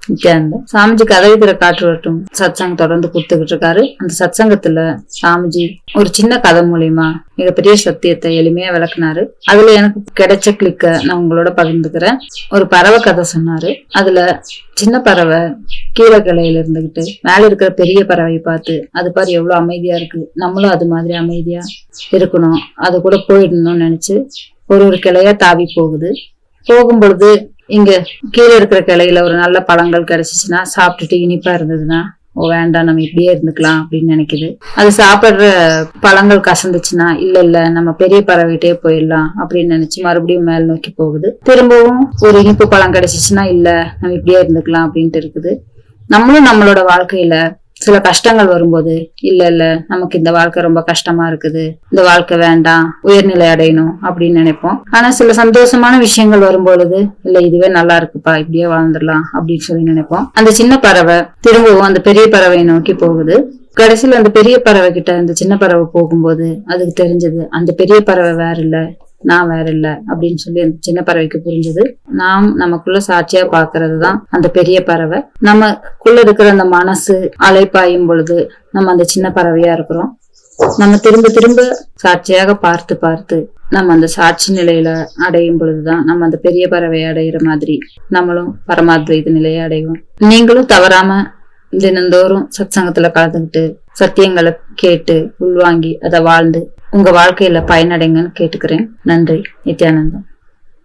நித்யானந்தம். சாமிஜி கதவை திற காற்று வரட்டும் சத்சங்கம் தொடர்ந்து கொடுத்துக்கிட்டு இருக்காரு. அந்த சத்சங்கத்துல சாமிஜி ஒரு சின்ன கதை மூலியமா மிகப்பெரிய சத்தியத்தை எளிமையா விளக்குனாரு. அதுல எனக்கு கிடைச்ச கிளிக்க நான் உங்களோட பகிர்ந்துக்கிறேன். ஒரு பறவை கதை சொன்னாரு. அதுல சின்ன பறவை கீழே கிளையில இருந்துகிட்டு மேல இருக்கிற பெரிய பறவை பார்த்து அது பாரு எவ்வளவு அமைதியா இருக்கு, நம்மளும் அது மாதிரி அமைதியா இருக்கணும், அது கூட போயிடணும்னு நினைச்சு ஒரு கிளையா தாவி போகுது. போகும் பொழுது இங்க கீழே இருக்கிற கிளையில ஒரு நல்ல பழங்கள் கிடைச்சிச்சுன்னா சாப்பிட்டுட்டு இனிப்பா இருந்ததுன்னா ஓ வேண்டாம் நம்ம இப்படியே இருந்துக்கலாம் அப்படின்னு நினைக்குது. அது சாப்பிடுற பழங்கள் கசந்துச்சுன்னா இல்ல நம்ம பெரிய பறவைகிட்டே போயிடலாம் அப்படின்னு நினைச்சு மறுபடியும் மேல் நோக்கி போகுது. திரும்பவும் ஒரு இனிப்பு பழம் கிடைச்சிச்சுன்னா இல்ல நம்ம இப்படியே இருந்துக்கலாம் அப்படின்ட்டு இருக்குது. நம்மளும் நம்மளோட வாழ்க்கையில சில கஷ்டங்கள் வரும்போது இல்ல நமக்கு இந்த வாழ்க்கை ரொம்ப கஷ்டமா இருக்குது, இந்த வாழ்க்கை வேண்டாம், உயர்நிலை அடையணும் அப்படின்னு நினைப்போம். ஆனா சில சந்தோஷமான விஷயங்கள் வரும்பொழுது இல்ல இதுவே நல்லா இருக்குப்பா இப்படியே வாழ்ந்துடலாம் அப்படின்னு சொல்லி நினைப்போம். அந்த சின்ன பறவை திரும்பவும் அந்த பெரிய பறவையை நோக்கி போகுது. கடைசியில அந்த பெரிய பறவை கிட்ட அந்த சின்ன பறவை போகும்போது அதுக்கு தெரிஞ்சது அந்த பெரிய பறவை வேற இல்ல நான் வேற இல்ல அப்படின்னு சொல்லி அந்த சின்ன பறவைக்கு புரிஞ்சது. நாம் நமக்குள்ள சாட்சியா பாக்குறதுதான் அந்த பெரிய பறவை. நமக்குள்ள இருக்கிற அந்த மனசு அலைப்பாயும் பொழுது நம்ம அந்த சின்ன பறவையா இருக்கிறோம். நம்ம திரும்ப திரும்ப சாட்சியாக பார்த்து நம்ம அந்த சாட்சி நிலையில அடையும் பொழுதுதான் நம்ம அந்த பெரிய பறவையை அடையிற மாதிரி நம்மளும் பரமாத்வைத நிலையை அடைவோம். நீங்களும் தவறாம தினந்தோறும் சத்சங்கத்துல கலந்துக்கிட்டு சத்தியங்களை கேட்டு உள்வாங்கி அதை வாழ்ந்து உங்க வாழ்க்கையில பயனடைங்கன்னு கேட்டுக்கிறேன். நன்றி. நித்யானந்தம்.